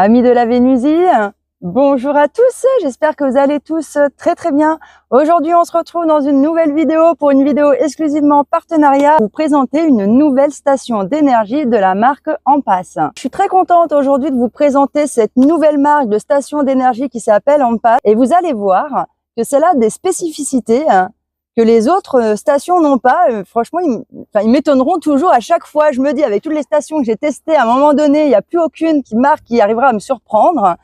Amis de la Vénusie, bonjour à tous, j'espère que vous allez tous très bien. Aujourd'hui, on se retrouve dans une nouvelle vidéo pour une vidéo exclusivement partenariat pour vous présenter une nouvelle station d'énergie de la marque Ampass. Je suis très contente aujourd'hui de vous présenter cette nouvelle marque de station d'énergie qui s'appelle Ampass et vous allez voir que c'est là des spécificités que les autres stations n'ont pas. Franchement, ils m'étonneront toujours à chaque fois. Je me dis, avec toutes les stations que j'ai testées, à un moment donné, il n'y a plus aucune marque qui arrivera à me surprendre.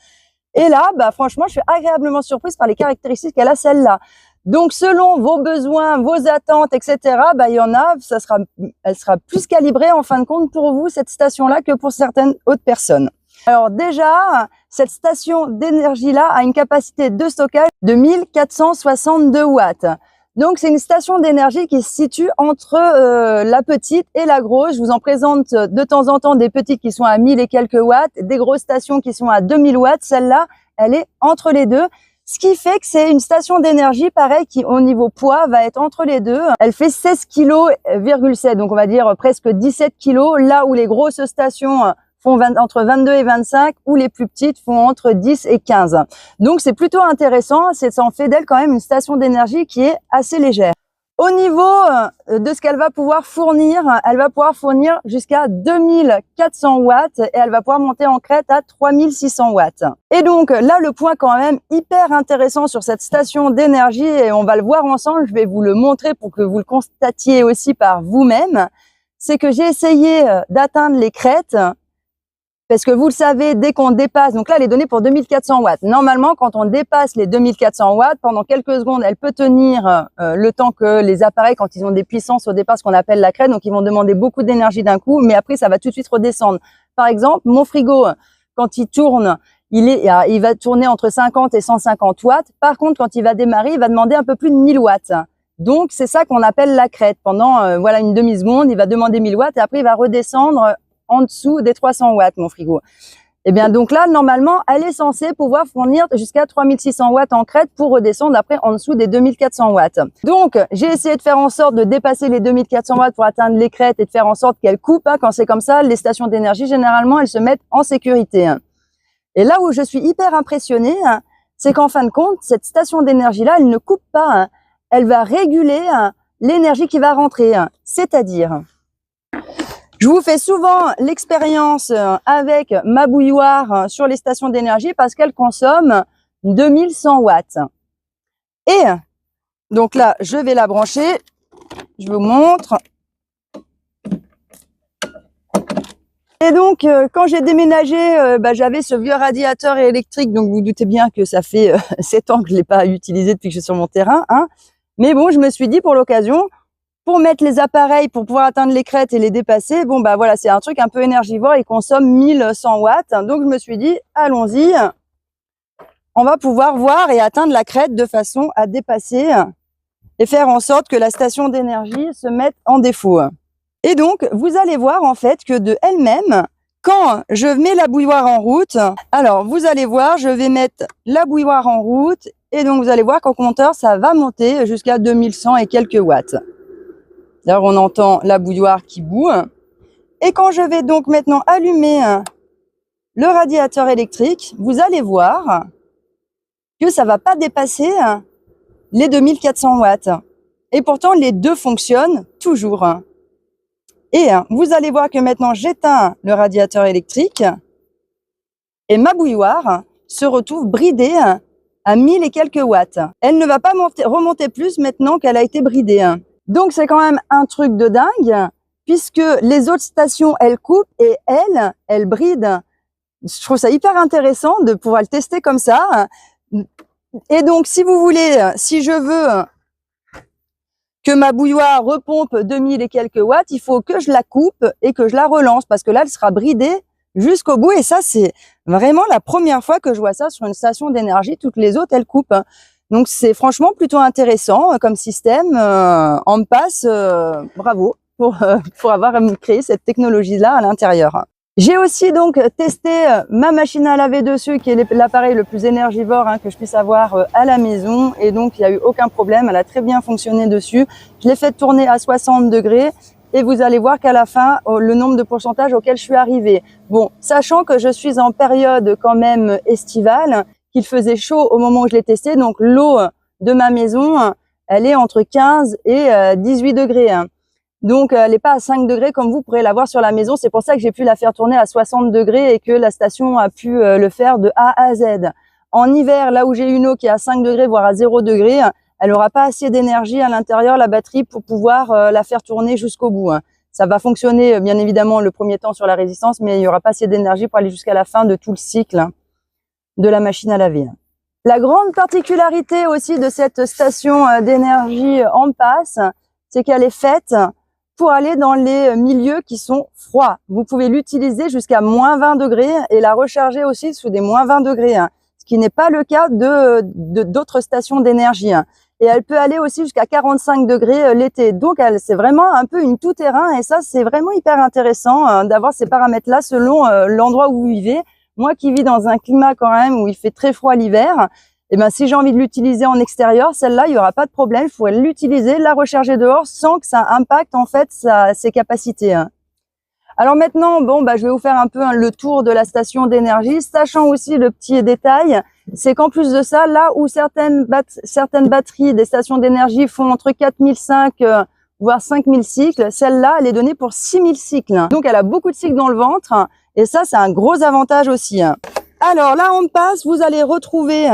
Et là, franchement, je suis agréablement surprise par les caractéristiques qu'elle a celle-là. Donc, selon vos besoins, vos attentes, etc., il y en a, elle sera plus calibrée en fin de compte pour vous, cette station-là, que pour certaines autres personnes. Alors déjà, cette station d'énergie-là a une capacité de stockage de 1462 watts. Donc, c'est une station d'énergie qui se situe entre la petite et la grosse. Je vous en présente de temps en temps des petites qui sont à 1000 et quelques watts, des grosses stations qui sont à 2000 watts. Celle-là, elle est entre les deux. Ce qui fait que c'est une station d'énergie, pareil, qui au niveau poids va être entre les deux. Elle fait 16,7 kg, donc on va dire presque 17 kg, là où les grosses stations font entre 22 et 25, ou les plus petites font entre 10 et 15. Donc c'est plutôt intéressant, ça en fait d'elle quand même une station d'énergie qui est assez légère. Au niveau de ce qu'elle va pouvoir fournir, elle va pouvoir fournir jusqu'à 2400 watts et elle va pouvoir monter en crête à 3600 watts. Et donc là, le point quand même hyper intéressant sur cette station d'énergie, et on va le voir ensemble, je vais vous le montrer pour que vous le constatiez aussi par vous-même, c'est que j'ai essayé d'atteindre les crêtes. Parce que vous le savez, dès qu'on dépasse, donc là, elle est donnée pour 2400 watts. Normalement, quand on dépasse les 2400 watts, pendant quelques secondes, elle peut tenir le temps que les appareils, quand ils ont des puissances au départ, ce qu'on appelle la crête, donc ils vont demander beaucoup d'énergie d'un coup, mais après, ça va tout de suite redescendre. Par exemple, mon frigo, quand il tourne, il va tourner entre 50 et 150 watts. Par contre, quand il va démarrer, il va demander un peu plus de 1000 watts. Donc, c'est ça qu'on appelle la crête. Pendant une demi-seconde, il va demander 1000 watts et après, il va redescendre en dessous des 300 watts, mon frigo. Et bien, donc là, normalement, elle est censée pouvoir fournir jusqu'à 3600 watts en crête pour redescendre après en dessous des 2400 watts. Donc, j'ai essayé de faire en sorte de dépasser les 2400 watts pour atteindre les crêtes et de faire en sorte qu'elle coupe. Quand c'est comme ça, les stations d'énergie, généralement, elles se mettent en sécurité. Et là où je suis hyper impressionnée, c'est qu'en fin de compte, cette station d'énergie-là, elle ne coupe pas. Elle va réguler l'énergie qui va rentrer. C'est-à-dire, je vous fais souvent l'expérience avec ma bouilloire sur les stations d'énergie parce qu'elle consomme 2100 watts. Et donc là, je vais la brancher. Je vous montre. Et donc, quand j'ai déménagé, j'avais ce vieux radiateur électrique. Donc, vous doutez bien que ça fait 7 ans que je ne l'ai pas utilisé depuis que je suis sur mon terrain. Mais bon, je me suis dit pour l'occasion, pour mettre les appareils, pour pouvoir atteindre les crêtes et les dépasser, c'est un truc un peu énergivore, il consomme 1100 watts. Donc, je me suis dit, allons-y, on va pouvoir voir et atteindre la crête de façon à dépasser et faire en sorte que la station d'énergie se mette en défaut. Et donc, vous allez voir en fait que de elle-même, quand je mets la bouilloire en route, alors vous allez voir, je vais mettre la bouilloire en route et donc vous allez voir qu'au compteur, ça va monter jusqu'à 2100 et quelques watts. D'ailleurs, on entend la bouilloire qui bout. Et quand je vais donc maintenant allumer le radiateur électrique, vous allez voir que ça ne va pas dépasser les 2400 watts. Et pourtant, les deux fonctionnent toujours. Et vous allez voir que maintenant, j'éteins le radiateur électrique et ma bouilloire se retrouve bridée à 1000 et quelques watts. Elle ne va pas remonter plus maintenant qu'elle a été bridée. Donc, c'est quand même un truc de dingue, puisque les autres stations, elles coupent et elles brident. Je trouve ça hyper intéressant de pouvoir le tester comme ça. Et donc, si vous voulez, si je veux que ma bouilloire repompe 2000 et quelques watts, il faut que je la coupe et que je la relance, parce que là, elle sera bridée jusqu'au bout. Et ça, c'est vraiment la première fois que je vois ça sur une station d'énergie. Toutes les autres, elles coupent. Donc, c'est franchement plutôt intéressant comme système. Ampass, bravo pour avoir créé cette technologie-là à l'intérieur. J'ai aussi donc testé ma machine à laver dessus, qui est l'appareil le plus énergivore que je puisse avoir à la maison. Et donc, il n'y a eu aucun problème. Elle a très bien fonctionné dessus. Je l'ai fait tourner à 60 degrés. et vous allez voir qu'à la fin, le nombre de pourcentages auquel je suis arrivée. Bon, sachant que je suis en période quand même estivale, qu'il faisait chaud au moment où je l'ai testé, donc l'eau de ma maison, elle est entre 15 et 18 degrés. Donc, elle n'est pas à 5 degrés comme vous pourrez l'avoir sur la maison. C'est pour ça que j'ai pu la faire tourner à 60 degrés et que la station a pu le faire de A à Z. En hiver, là où j'ai une eau qui est à 5 degrés, voire à 0 degrés, elle n'aura pas assez d'énergie à l'intérieur, la batterie, pour pouvoir la faire tourner jusqu'au bout. Ça va fonctionner, bien évidemment, le premier temps sur la résistance, mais il n'y aura pas assez d'énergie pour aller jusqu'à la fin de tout le cycle de la machine à laver. La grande particularité aussi de cette station d'énergie en passe, c'est qu'elle est faite pour aller dans les milieux qui sont froids. Vous pouvez l'utiliser jusqu'à moins 20 degrés et la recharger aussi sous des moins 20 degrés, ce qui n'est pas le cas d'autres stations d'énergie. Et elle peut aller aussi jusqu'à 45 degrés l'été. Donc, c'est vraiment un peu une tout-terrain et ça, c'est vraiment hyper intéressant d'avoir ces paramètres-là selon l'endroit où vous vivez. Moi qui vis dans un climat quand même où il fait très froid l'hiver, et ben si j'ai envie de l'utiliser en extérieur, celle-là, il n'y aura pas de problème. Je pourrais l'utiliser, la recharger dehors sans que ça impacte en fait ses capacités. Alors maintenant, bon, je vais vous faire un peu le tour de la station d'énergie, sachant aussi le petit détail, c'est qu'en plus de ça, là où certaines batteries des stations d'énergie font entre 4005 voire 5000 cycles, celle-là, elle est donnée pour 6000 cycles. Donc, elle a beaucoup de cycles dans le ventre et ça, c'est un gros avantage aussi. Alors là, on passe, vous allez retrouver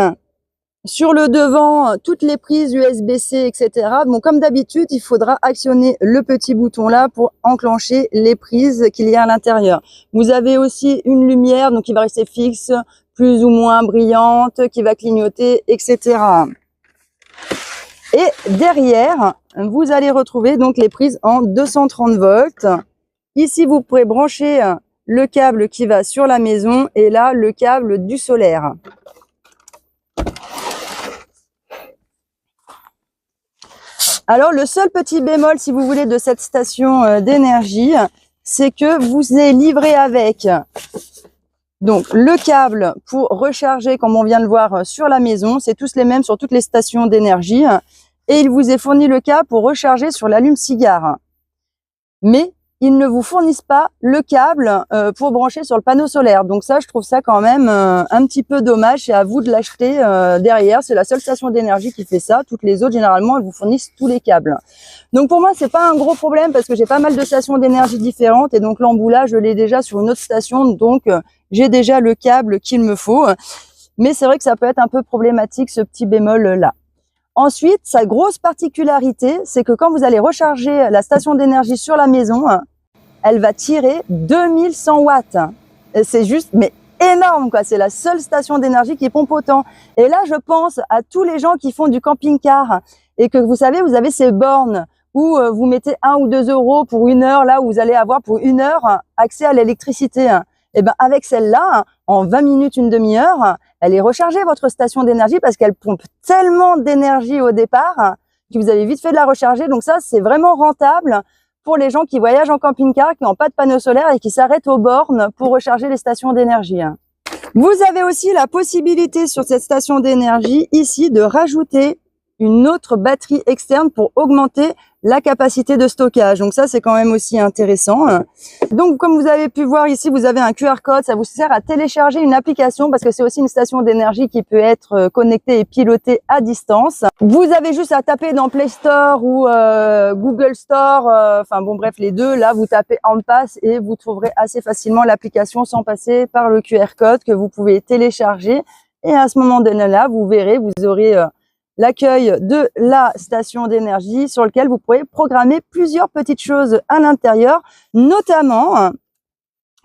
sur le devant, toutes les prises USB-C, etc. Bon, comme d'habitude, il faudra actionner le petit bouton là pour enclencher les prises qu'il y a à l'intérieur. Vous avez aussi une lumière, donc qui va rester fixe, plus ou moins brillante, qui va clignoter, etc. Et derrière, vous allez retrouver donc les prises en 230 volts. Ici, vous pourrez brancher le câble qui va sur la maison et là, le câble du solaire. Alors, le seul petit bémol, si vous voulez, de cette station d'énergie, c'est que vous êtes livré avec donc le câble pour recharger, comme on vient de le voir sur la maison. C'est tous les mêmes sur toutes les stations d'énergie. Et il vous est fourni le câble pour recharger sur l'allume-cigare. Mais ils ne vous fournissent pas le câble pour brancher sur le panneau solaire. Donc ça, je trouve ça quand même un petit peu dommage. C'est à vous de l'acheter derrière. C'est la seule station d'énergie qui fait ça. Toutes les autres, généralement, elles vous fournissent tous les câbles. Donc pour moi, c'est pas un gros problème parce que j'ai pas mal de stations d'énergie différentes et donc l'emboulage, je l'ai déjà sur une autre station. Donc j'ai déjà le câble qu'il me faut. Mais c'est vrai que ça peut être un peu problématique, ce petit bémol-là. Ensuite, sa grosse particularité, c'est que quand vous allez recharger la station d'énergie sur la maison, elle va tirer 2100 watts. C'est juste, mais énorme, quoi. C'est la seule station d'énergie qui pompe autant. Et là, je pense à tous les gens qui font du camping-car et que vous savez, vous avez ces bornes où vous mettez 1 ou 2 euros pour 1 heure, là où vous allez avoir pour 1 heure accès à l'électricité. Et ben, avec celle-là, en 20 minutes, une demi-heure, elle est rechargée, votre station d'énergie, parce qu'elle pompe tellement d'énergie au départ que vous avez vite fait de la recharger. Donc ça, c'est vraiment rentable pour les gens qui voyagent en camping-car, qui n'ont pas de panneau solaire et qui s'arrêtent aux bornes pour recharger les stations d'énergie. Vous avez aussi la possibilité sur cette station d'énergie ici de rajouter une autre batterie externe pour augmenter la capacité de stockage. Donc ça, c'est quand même aussi intéressant. Donc, comme vous avez pu voir ici, vous avez un QR code. Ça vous sert à télécharger une application parce que c'est aussi une station d'énergie qui peut être connectée et pilotée à distance. Vous avez juste à taper dans Play Store ou Google Store. Enfin bon, bref, les deux. Là, vous tapez en passe et vous trouverez assez facilement l'application sans passer par le QR code que vous pouvez télécharger. Et à ce moment donné-là, vous verrez, vous aurez l'accueil de la station d'énergie sur lequel vous pourrez programmer plusieurs petites choses à l'intérieur, notamment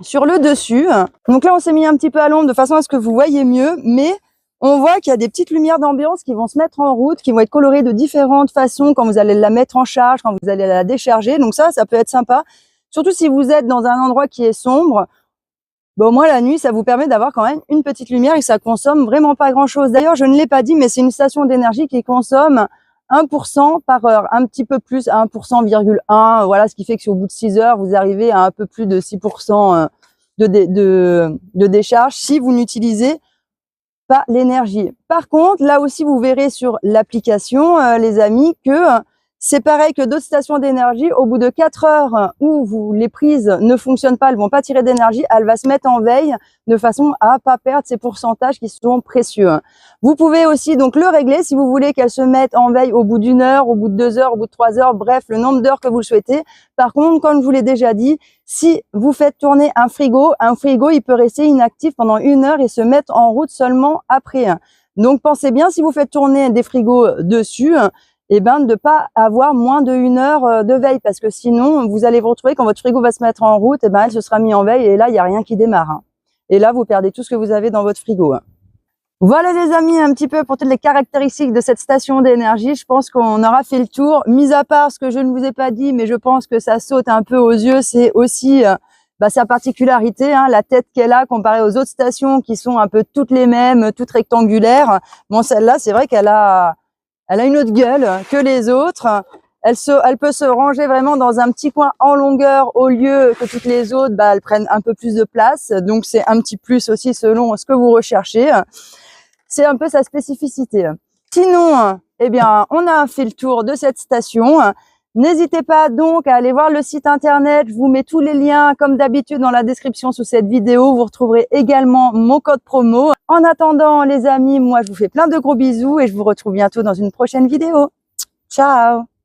sur le dessus. Donc là, on s'est mis un petit peu à l'ombre de façon à ce que vous voyez mieux, mais on voit qu'il y a des petites lumières d'ambiance qui vont se mettre en route, qui vont être colorées de différentes façons quand vous allez la mettre en charge, quand vous allez la décharger. Donc ça peut être sympa, surtout si vous êtes dans un endroit qui est sombre. Bon, au moins la nuit, ça vous permet d'avoir quand même une petite lumière et ça consomme vraiment pas grand-chose. D'ailleurs, je ne l'ai pas dit, mais c'est une station d'énergie qui consomme 1% par heure, un petit peu plus, 1,1%. Voilà, ce qui fait que si au bout de 6 heures, vous arrivez à un peu plus de 6% de décharge si vous n'utilisez pas l'énergie. Par contre, là aussi, vous verrez sur l'application, les amis, que C'est pareil que d'autres stations d'énergie, au bout de 4 heures où les prises ne fonctionnent pas, elles vont pas tirer d'énergie, elle va se mettre en veille de façon à pas perdre ces pourcentages qui sont précieux. Vous pouvez aussi donc le régler si vous voulez qu'elle se mette en veille au bout d'1 heure, au bout de 2 heures, au bout de 3 heures, bref, le nombre d'heures que vous le souhaitez. Par contre, comme je vous l'ai déjà dit, si vous faites tourner un frigo, il peut rester inactif pendant 1 heure et se mettre en route seulement après. Donc pensez bien, si vous faites tourner des frigos dessus, de ne pas avoir moins de 1 heure de veille, parce que sinon, vous allez vous retrouver quand votre frigo va se mettre en route, elle se sera mis en veille et là, il n'y a rien qui démarre. Et là, vous perdez tout ce que vous avez dans votre frigo. Voilà les amis, un petit peu pour toutes les caractéristiques de cette station d'énergie. Je pense qu'on aura fait le tour. Mis à part ce que je ne vous ai pas dit, mais je pense que ça saute un peu aux yeux, c'est aussi sa particularité, la tête qu'elle a comparée aux autres stations qui sont un peu toutes les mêmes, toutes rectangulaires. Bon, celle-là, c'est vrai qu'elle a une autre gueule que les autres. Elle peut se ranger vraiment dans un petit coin en longueur au lieu que toutes les autres, elles prennent un peu plus de place. Donc, c'est un petit plus aussi selon ce que vous recherchez. C'est un peu sa spécificité. Sinon, on a fait le tour de cette station. N'hésitez pas donc à aller voir le site internet. Je vous mets tous les liens comme d'habitude dans la description sous cette vidéo. Vous retrouverez également mon code promo. En attendant les amis, moi je vous fais plein de gros bisous et je vous retrouve bientôt dans une prochaine vidéo. Ciao!